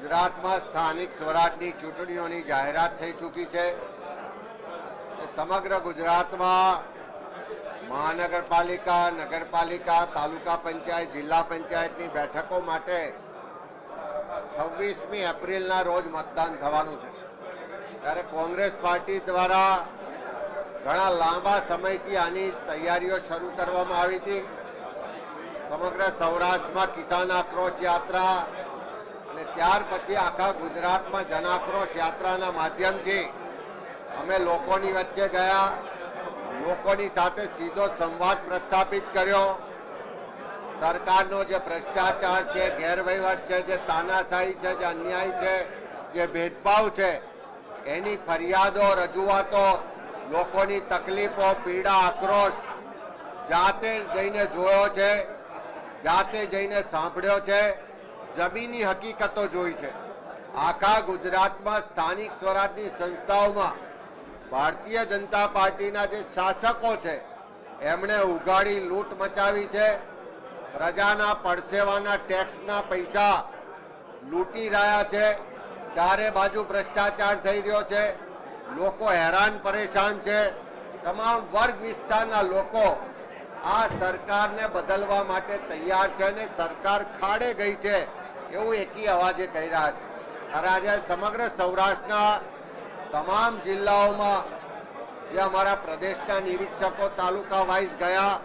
ગુજરાતમાં સ્થાનિક સ્વરાજની ચૂંટણીઓની જાહેરાત થઈ ચૂકી છે। સમગ્ર ગુજરાતમાં મહાનગરપાલિકા, નગરપાલિકા, તાલુકા પંચાયત, જિલ્લા પંચાયતની બેઠકો માટે 26મી એપ્રિલના રોજ મતદાન થવાનું છે। ત્યારે કોંગ્રેસ પાર્ટી દ્વારા ઘણા લાંબા સમયથી આની તૈયારીઓ શરૂ કરવામાં આવી હતી। સમગ્ર સૌરાષ્ટ્રમાં કિસાન આક્રોશ યાત્રા અને ત્યાર પછી આખા ગુજરાતમાં જન આક્રોશ યાત્રાના માધ્યમથી અમે લોકોની વચ્ચે ગયા, લોકોની સાથે સીધો સંવાદ પ્રસ્થાપિત કર્યો। સરકારનો જે ભ્રષ્ટાચાર છે, ગેરવહીવટ છે, જે તાનાશાહી છે, જે અન્યાય છે, જે ભેદભાવ છે, એની ફરિયાદો, રજૂઆતો, લોકોની તકલીફો, પીડા, આક્રોશ જાતે જઈને જોયો છે, જાતે જઈને સાંભળ્યો છે, જમીની હકીકતો જોઈ છે। આખા ગુજરાતમાં સ્થાનિક સ્વરાજની સંસ્થાઓમાં ભારતીય જનતા પાર્ટીના જે શાસકો છે એમણે ઉઘાડી લૂંટ મચાવી છે। પ્રજાના પડસેવાના ટેક્સના પૈસા લૂંટી રહ્યા છે। ચારે બાજુ ભ્રષ્ટાચાર થઈ રહ્યો છે, લોકો હેરાન પરેશાન છે। તમામ વર્ગ વિસ્તારના લોકો આ સરકારને બદલવા માટે તૈયાર છે અને સરકાર ખાડે ગઈ છે એવું એકી અવાજે કહી રહ્યા છે। ત્યારે આજે સમગ્ર સૌરાષ્ટ્રના તમામ જિલ્લાઓમાં જે અમારા પ્રદેશના નિરીક્ષકો તાલુકા વાઇઝ ગયા,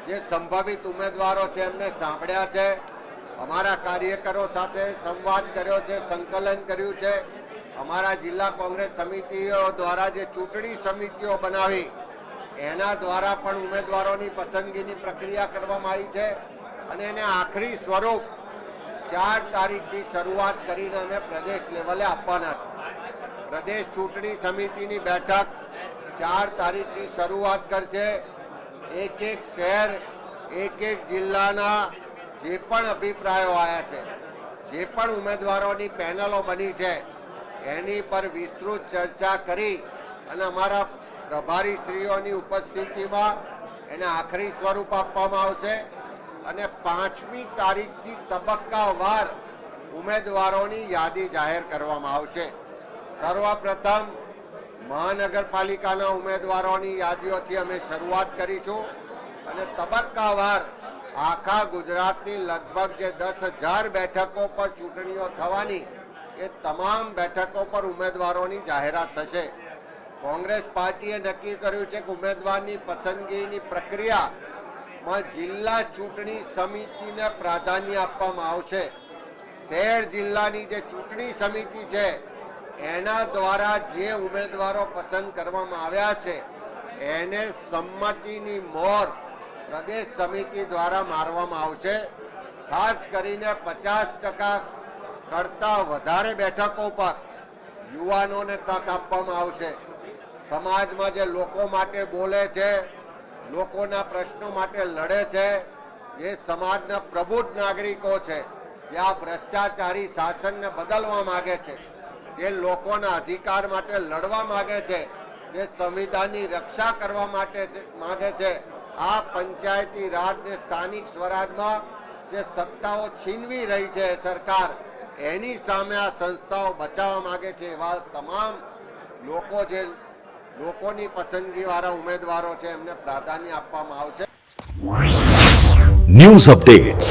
જે સંભવિત ઉમેદવારો છે એમને સાંભળ્યા છે, અમારા કાર્યકરો સાથે સંવાદ કર્યો છે, સંકલન કર્યું છે। અમારા જિલ્લા કોંગ્રેસ સમિતિઓ દ્વારા જે ચૂંટણી સમિતિઓ બનાવી એના દ્વારા પણ ઉમેદવારોની પસંદગીની પ્રક્રિયા કરવામાં આવી છે અને એને આખરી સ્વરૂપ 4 તારીખથી શરૂઆત કરીને અમે પ્રદેશ લેવલે આપવાના છે। પ્રદેશ ચૂંટણી સમિતિની બેઠક 4 તારીખથી શરૂઆત કરશે। એક એક શહેર, એક એક જિલ્લાના જે પણ અભિપ્રાયો આવ્યા છે, જે પણ ઉમેદવારોની પેનલો બની છે એની પર વિસ્તૃત ચર્ચા કરી અને અમારા પ્રભારીશ્રીઓની ઉપસ્થિતિમાં એને આખરી સ્વરૂપ આપવામાં આવશે અને 5મી તારીખથી તબક્કાવાર ઉમેદવારોની યાદી જાહેર કરવામાં આવશે। સર્વપ્રથમ મહાનગરપાલિકાના ઉમેદવારોની યાદીઓથી અમે શરૂઆત કરીશું અને તબક્કાવાર આખા ગુજરાતની લગભગ જે 10,000 બેઠકો પર ચૂંટણીઓ થવાની એ તમામ બેઠકો પર ઉમેદવારોની જાહેરાત થશે। કોંગ્રેસ પાર્ટીએ નક્કી કર્યું છે કે ઉમેદવારની પસંદગીની પ્રક્રિયામાં જિલ્લા ચૂંટણી સમિતિને પ્રાધાન્ય આપવામાં આવશે। શહેર જિલ્લાની જે ચૂંટણી સમિતિ છે એના દ્વારા જે ઉમેદવારો પસંદ કરવામાં આવ્યા છે એને સંમતિની મોહર પ્રદેશ સમિતિ દ્વારા મારવામાં આવશે। ખાસ કરીને 50% કરતાં વધારે બેઠકો પર યુવાનોને તક આપવામાં આવશે। સમાજમાં જે લોકો માટે બોલે છે, લોકોના પ્રશ્નો માટે લડે છે, જે સમાજના પ્રબુદ્ધ નાગરિકો છે, જે આ ભ્રષ્ટાચારી શાસનને બદલવા માંગે છે, જે લોકોના અધિકાર માટે લડવા માંગે છે, જે સંવિધાનની રક્ષા કરવા માટે માંગે છે, આ પંચાયતી રાજને સ્થાનિક સ્વરાજમાં જે સત્તાઓ છીનવી રહી છે સરકાર, એની સામે આ સંસ્થાઓ બચાવવા માંગે છે એવા તમામ લોકો, જે લોકોની પસંદગીવાળા ઉમેદવારો છે એમને પ્રાધાન્ય આપવામાં આવશે। News updates,